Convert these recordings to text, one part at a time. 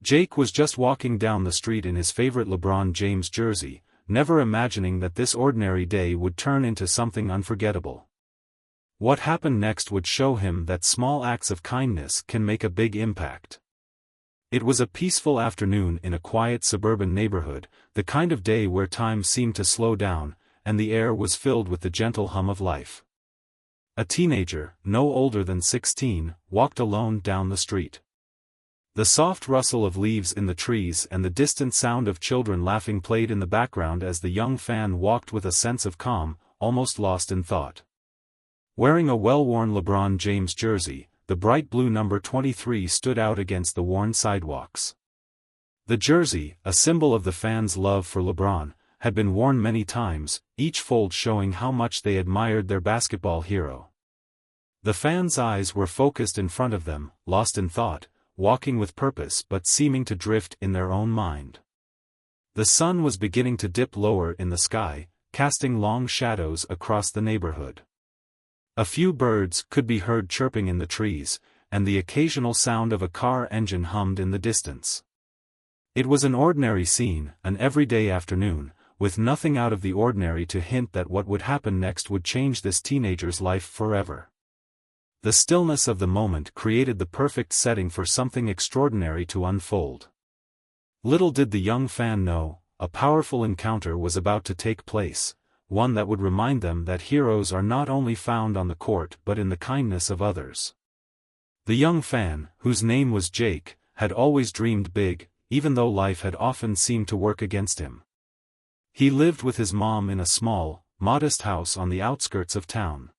Jake was just walking down the street in his favorite LeBron James jersey, never imagining that this ordinary day would turn into something unforgettable. What happened next would show him that small acts of kindness can make a big impact. It was a peaceful afternoon in a quiet suburban neighborhood, the kind of day where time seemed to slow down, and the air was filled with the gentle hum of life. A teenager, no older than 16, walked alone down the street. The soft rustle of leaves in the trees and the distant sound of children laughing played in the background as the young fan walked with a sense of calm, almost lost in thought. Wearing a well-worn LeBron James jersey, the bright blue number 23 stood out against the worn sidewalks. The jersey, a symbol of the fans' love for LeBron, had been worn many times, each fold showing how much they admired their basketball hero. The fans' eyes were focused in front of them, lost in thought, walking with purpose but seeming to drift in their own mind. The sun was beginning to dip lower in the sky, casting long shadows across the neighborhood. A few birds could be heard chirping in the trees, and the occasional sound of a car engine hummed in the distance. It was an ordinary scene, an everyday afternoon, with nothing out of the ordinary to hint that what would happen next would change this teenager's life forever. The stillness of the moment created the perfect setting for something extraordinary to unfold. Little did the young fan know, a powerful encounter was about to take place, one that would remind them that heroes are not only found on the court but in the kindness of others. The young fan, whose name was Jake, had always dreamed big, even though life had often seemed to work against him. He lived with his mom in a small, modest house on the outskirts of town.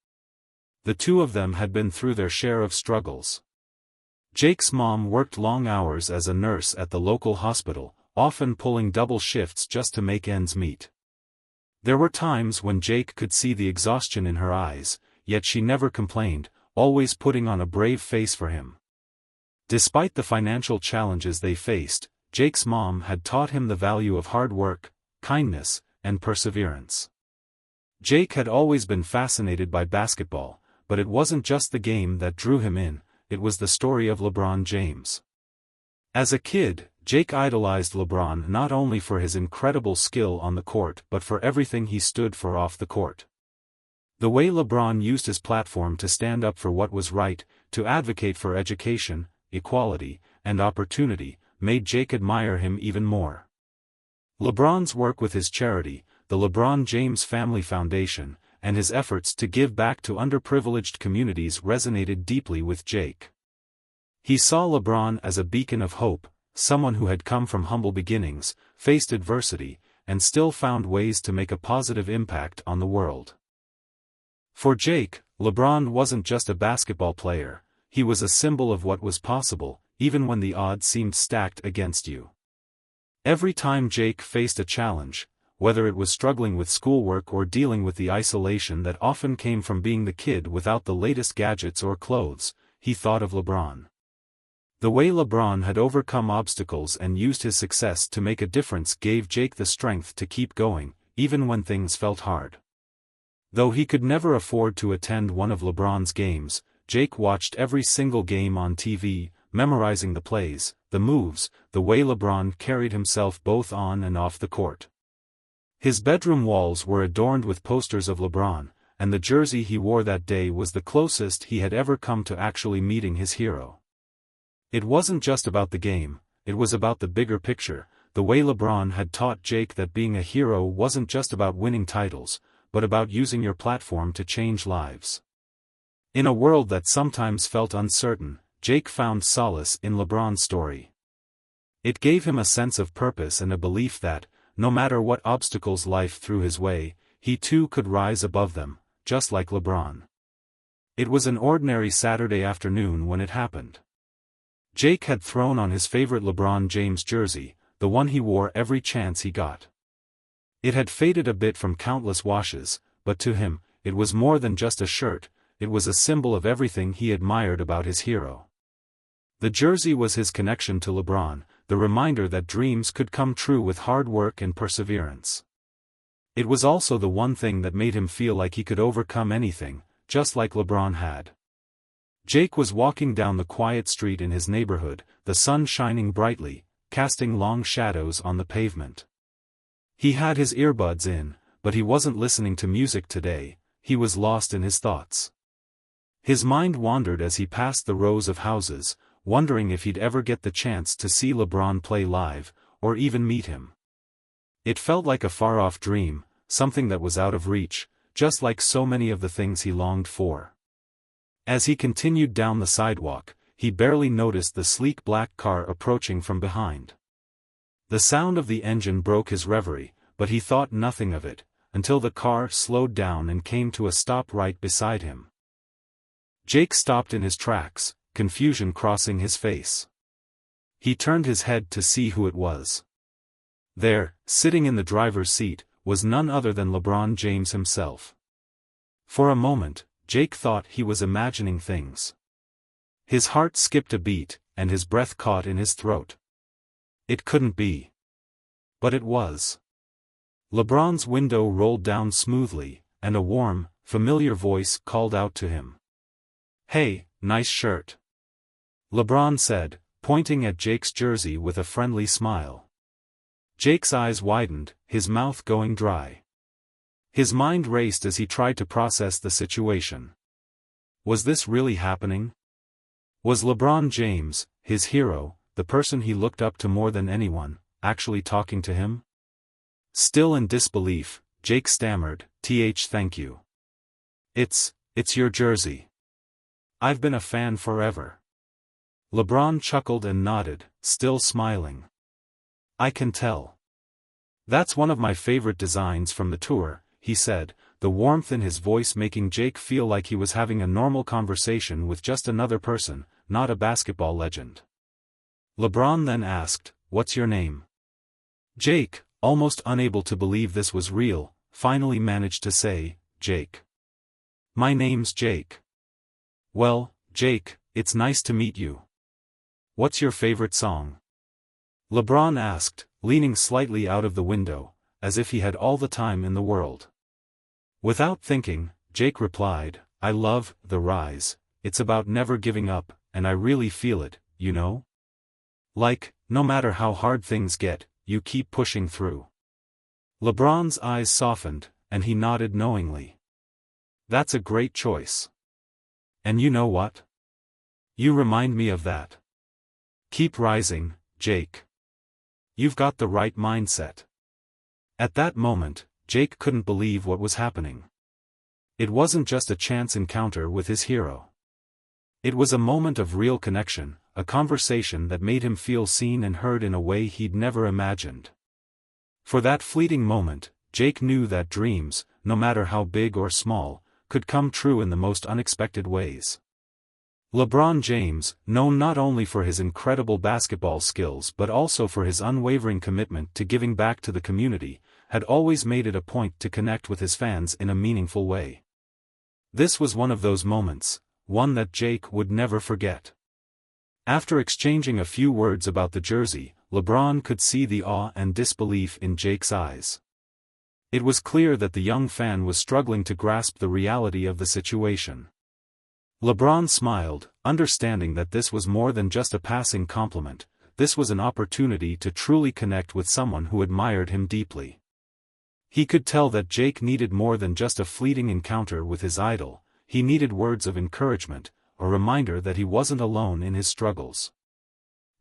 The two of them had been through their share of struggles. Jake's mom worked long hours as a nurse at the local hospital, often pulling double shifts just to make ends meet. There were times when Jake could see the exhaustion in her eyes, yet she never complained, always putting on a brave face for him. Despite the financial challenges they faced, Jake's mom had taught him the value of hard work, kindness, and perseverance. Jake had always been fascinated by basketball, but it wasn't just the game that drew him in, it was the story of LeBron James. As a kid, Jake idolized LeBron not only for his incredible skill on the court but for everything he stood for off the court. The way LeBron used his platform to stand up for what was right, to advocate for education, equality, and opportunity, made Jake admire him even more. LeBron's work with his charity, the LeBron James Family Foundation, and his efforts to give back to underprivileged communities resonated deeply with Jake. He saw LeBron as a beacon of hope, someone who had come from humble beginnings, faced adversity, and still found ways to make a positive impact on the world. For Jake, LeBron wasn't just a basketball player, he was a symbol of what was possible, even when the odds seemed stacked against you. Every time Jake faced a challenge, whether it was struggling with schoolwork or dealing with the isolation that often came from being the kid without the latest gadgets or clothes, he thought of LeBron. The way LeBron had overcome obstacles and used his success to make a difference gave Jake the strength to keep going, even when things felt hard. Though he could never afford to attend one of LeBron's games, Jake watched every single game on TV, memorizing the plays, the moves, the way LeBron carried himself both on and off the court. His bedroom walls were adorned with posters of LeBron, and the jersey he wore that day was the closest he had ever come to actually meeting his hero. It wasn't just about the game, it was about the bigger picture, the way LeBron had taught Jake that being a hero wasn't just about winning titles, but about using your platform to change lives. In a world that sometimes felt uncertain, Jake found solace in LeBron's story. It gave him a sense of purpose and a belief that, no matter what obstacles life threw his way, he too could rise above them, just like LeBron. It was an ordinary Saturday afternoon when it happened. Jake had thrown on his favorite LeBron James jersey, the one he wore every chance he got. It had faded a bit from countless washes, but to him, it was more than just a shirt, it was a symbol of everything he admired about his hero. The jersey was his connection to LeBron, the reminder that dreams could come true with hard work and perseverance. It was also the one thing that made him feel like he could overcome anything, just like LeBron had. Jake was walking down the quiet street in his neighborhood, the sun shining brightly, casting long shadows on the pavement. He had his earbuds in, but he wasn't listening to music today, he was lost in his thoughts. His mind wandered as he passed the rows of houses, wondering if he'd ever get the chance to see LeBron play live, or even meet him. It felt like a far-off dream, something that was out of reach, just like so many of the things he longed for. As he continued down the sidewalk, he barely noticed the sleek black car approaching from behind. The sound of the engine broke his reverie, but he thought nothing of it, until the car slowed down and came to a stop right beside him. Jake stopped in his tracks, confusion crossing his face. He turned his head to see who it was. There, sitting in the driver's seat, was none other than LeBron James himself. For a moment, Jake thought he was imagining things. His heart skipped a beat, and his breath caught in his throat. It couldn't be. But it was. LeBron's window rolled down smoothly, and a warm, familiar voice called out to him. "Hey, nice shirt," LeBron said, pointing at Jake's jersey with a friendly smile. Jake's eyes widened, his mouth going dry. His mind raced as he tried to process the situation. Was this really happening? Was LeBron James, his hero, the person he looked up to more than anyone, actually talking to him? Still in disbelief, Jake stammered, Thank you. It's your jersey. I've been a fan forever." LeBron chuckled and nodded, still smiling. "I can tell. That's one of my favorite designs from the tour," he said, the warmth in his voice making Jake feel like he was having a normal conversation with just another person, not a basketball legend. LeBron then asked, "What's your name?" Jake, almost unable to believe this was real, finally managed to say, "Jake. My name's Jake." "Well, Jake, it's nice to meet you. What's your favorite song?" LeBron asked, leaning slightly out of the window, as if he had all the time in the world. Without thinking, Jake replied, "I love The Rise, it's about never giving up, and I really feel it, you know? Like, no matter how hard things get, you keep pushing through." LeBron's eyes softened, and he nodded knowingly. "That's a great choice. And you know what? You remind me of that. Keep rising, Jake. You've got the right mindset." At that moment, Jake couldn't believe what was happening. It wasn't just a chance encounter with his hero. It was a moment of real connection, a conversation that made him feel seen and heard in a way he'd never imagined. For that fleeting moment, Jake knew that dreams, no matter how big or small, could come true in the most unexpected ways. LeBron James, known not only for his incredible basketball skills but also for his unwavering commitment to giving back to the community, had always made it a point to connect with his fans in a meaningful way. This was one of those moments, one that Jake would never forget. After exchanging a few words about the jersey, LeBron could see the awe and disbelief in Jake's eyes. It was clear that the young fan was struggling to grasp the reality of the situation. LeBron smiled, understanding that this was more than just a passing compliment, this was an opportunity to truly connect with someone who admired him deeply. He could tell that Jake needed more than just a fleeting encounter with his idol, he needed words of encouragement, a reminder that he wasn't alone in his struggles.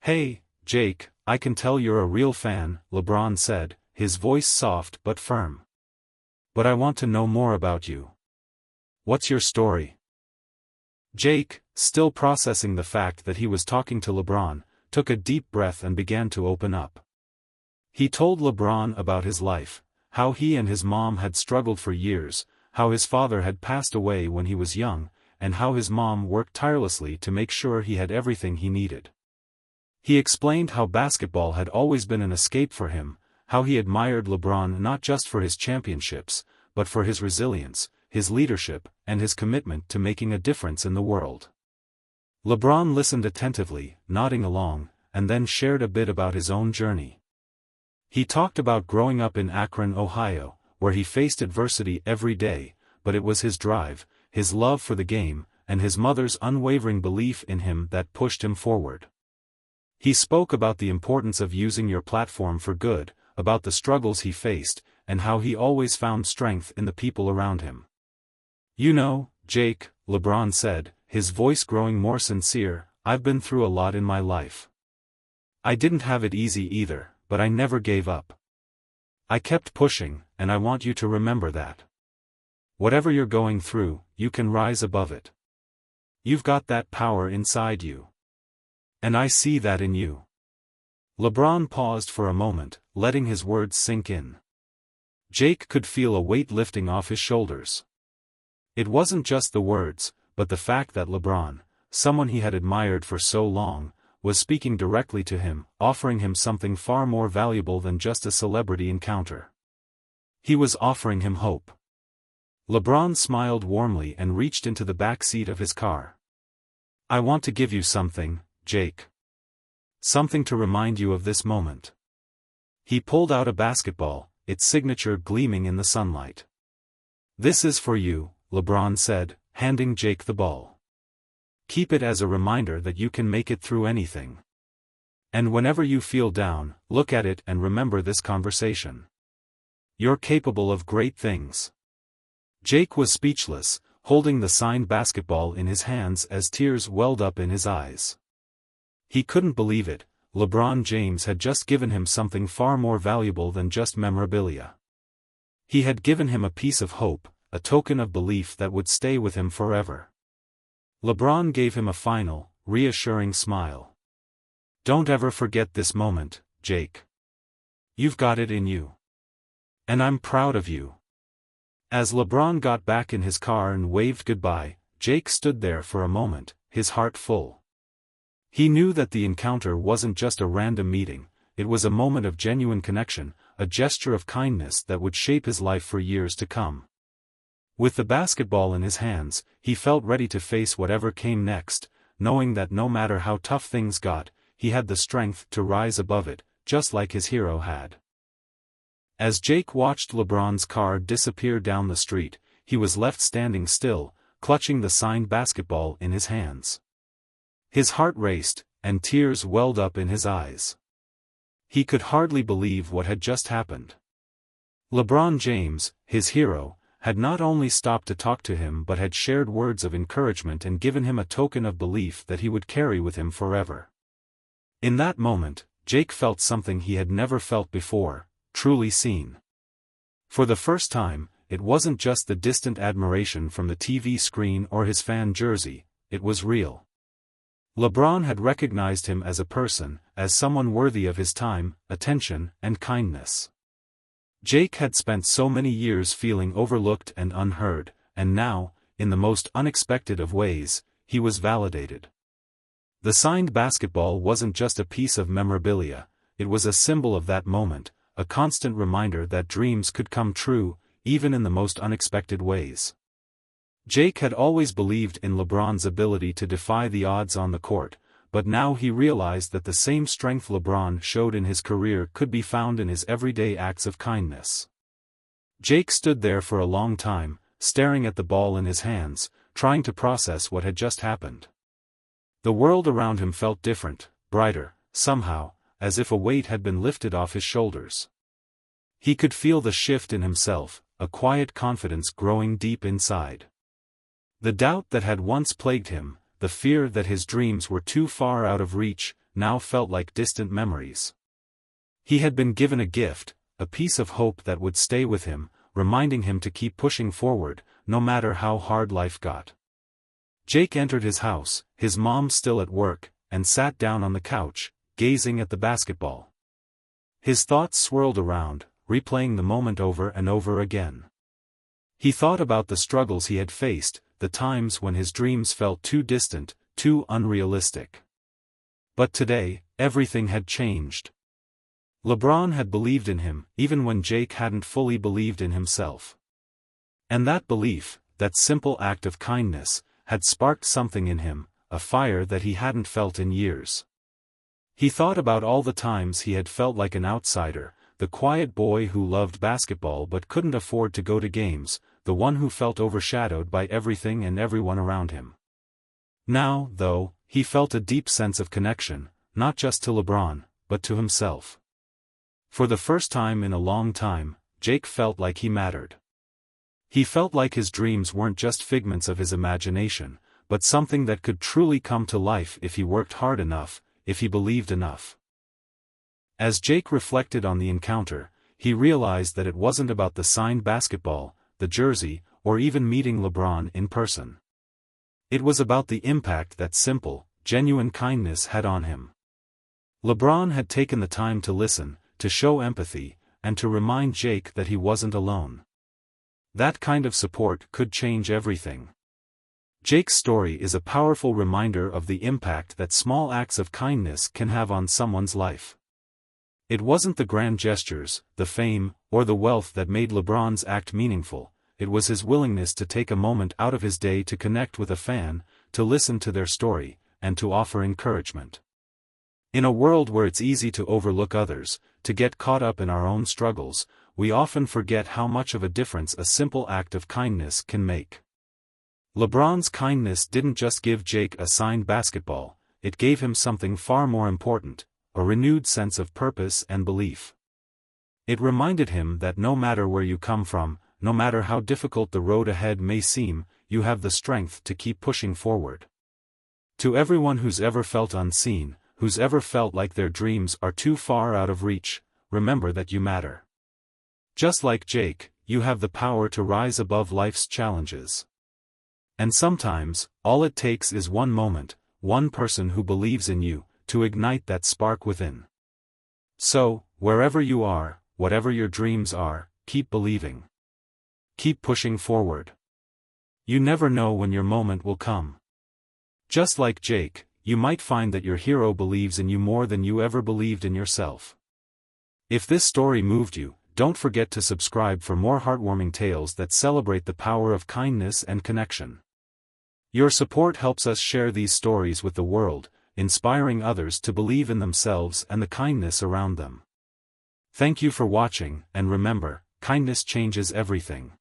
"Hey, Jake, I can tell you're a real fan," LeBron said, his voice soft but firm. "But I want to know more about you. What's your story?" Jake, still processing the fact that he was talking to LeBron, took a deep breath and began to open up. He told LeBron about his life, how he and his mom had struggled for years, how his father had passed away when he was young, and how his mom worked tirelessly to make sure he had everything he needed. He explained how basketball had always been an escape for him, how he admired LeBron not just for his championships, but for his resilience, his leadership, and his commitment to making a difference in the world. LeBron listened attentively, nodding along, and then shared a bit about his own journey. He talked about growing up in Akron, Ohio, where he faced adversity every day, but it was his drive, his love for the game, and his mother's unwavering belief in him that pushed him forward. He spoke about the importance of using your platform for good, about the struggles he faced, and how he always found strength in the people around him. "You know, Jake," LeBron said, his voice growing more sincere, "I've been through a lot in my life. I didn't have it easy either, but I never gave up. I kept pushing, and I want you to remember that. Whatever you're going through, you can rise above it. You've got that power inside you. And I see that in you." LeBron paused for a moment, letting his words sink in. Jake could feel a weight lifting off his shoulders. It wasn't just the words, but the fact that LeBron, someone he had admired for so long, was speaking directly to him, offering him something far more valuable than just a celebrity encounter. He was offering him hope. LeBron smiled warmly and reached into the back seat of his car. "I want to give you something, Jake. Something to remind you of this moment." He pulled out a basketball, its signature gleaming in the sunlight. "This is for you," LeBron said, handing Jake the ball. "Keep it as a reminder that you can make it through anything. And whenever you feel down, look at it and remember this conversation. You're capable of great things." Jake was speechless, holding the signed basketball in his hands as tears welled up in his eyes. He couldn't believe it. LeBron James had just given him something far more valuable than just memorabilia. He had given him a piece of hope, a token of belief that would stay with him forever. LeBron gave him a final, reassuring smile. "Don't ever forget this moment, Jake. You've got it in you. And I'm proud of you." As LeBron got back in his car and waved goodbye, Jake stood there for a moment, his heart full. He knew that the encounter wasn't just a random meeting, it was a moment of genuine connection, a gesture of kindness that would shape his life for years to come. With the basketball in his hands, he felt ready to face whatever came next, knowing that no matter how tough things got, he had the strength to rise above it, just like his hero had. As Jake watched LeBron's car disappear down the street, he was left standing still, clutching the signed basketball in his hands. His heart raced, and tears welled up in his eyes. He could hardly believe what had just happened. LeBron James, his hero, had not only stopped to talk to him but had shared words of encouragement and given him a token of belief that he would carry with him forever. In that moment, Jake felt something he had never felt before, truly seen. For the first time, it wasn't just the distant admiration from the TV screen or his fan jersey, it was real. LeBron had recognized him as a person, as someone worthy of his time, attention, and kindness. Jake had spent so many years feeling overlooked and unheard, and now, in the most unexpected of ways, he was validated. The signed basketball wasn't just a piece of memorabilia, it was a symbol of that moment, a constant reminder that dreams could come true, even in the most unexpected ways. Jake had always believed in LeBron's ability to defy the odds on the court, but now he realized that the same strength LeBron showed in his career could be found in his everyday acts of kindness. Jake stood there for a long time, staring at the ball in his hands, trying to process what had just happened. The world around him felt different, brighter, somehow, as if a weight had been lifted off his shoulders. He could feel the shift in himself, a quiet confidence growing deep inside. The doubt that had once plagued him, the fear that his dreams were too far out of reach, now felt like distant memories. He had been given a gift, a piece of hope that would stay with him, reminding him to keep pushing forward, no matter how hard life got. Jake entered his house, his mom still at work, and sat down on the couch, gazing at the basketball. His thoughts swirled around, replaying the moment over and over again. He thought about the struggles he had faced, the times when his dreams felt too distant, too unrealistic. But today, everything had changed. LeBron had believed in him, even when Jake hadn't fully believed in himself. And that belief, that simple act of kindness, had sparked something in him, a fire that he hadn't felt in years. He thought about all the times he had felt like an outsider, the quiet boy who loved basketball but couldn't afford to go to games, the one who felt overshadowed by everything and everyone around him. Now, though, he felt a deep sense of connection, not just to LeBron, but to himself. For the first time in a long time, Jake felt like he mattered. He felt like his dreams weren't just figments of his imagination, but something that could truly come to life if he worked hard enough, if he believed enough. As Jake reflected on the encounter, he realized that it wasn't about the signed basketball, the jersey, or even meeting LeBron in person. It was about the impact that simple, genuine kindness had on him. LeBron had taken the time to listen, to show empathy, and to remind Jake that he wasn't alone. That kind of support could change everything. Jake's story is a powerful reminder of the impact that small acts of kindness can have on someone's life. It wasn't the grand gestures, the fame, or the wealth that made LeBron's act meaningful. It was his willingness to take a moment out of his day to connect with a fan, to listen to their story, and to offer encouragement. In a world where it's easy to overlook others, to get caught up in our own struggles, we often forget how much of a difference a simple act of kindness can make. LeBron's kindness didn't just give Jake a signed basketball, it gave him something far more important, a renewed sense of purpose and belief. It reminded him that no matter where you come from, no matter how difficult the road ahead may seem, you have the strength to keep pushing forward. To everyone who's ever felt unseen, who's ever felt like their dreams are too far out of reach, remember that you matter. Just like Jake, you have the power to rise above life's challenges. And sometimes, all it takes is one moment, one person who believes in you, to ignite that spark within. So, wherever you are, whatever your dreams are, keep believing. Keep pushing forward. You never know when your moment will come. Just like Jake, you might find that your hero believes in you more than you ever believed in yourself. If this story moved you, don't forget to subscribe for more heartwarming tales that celebrate the power of kindness and connection. Your support helps us share these stories with the world, inspiring others to believe in themselves and the kindness around them. Thank you for watching, and remember, kindness changes everything.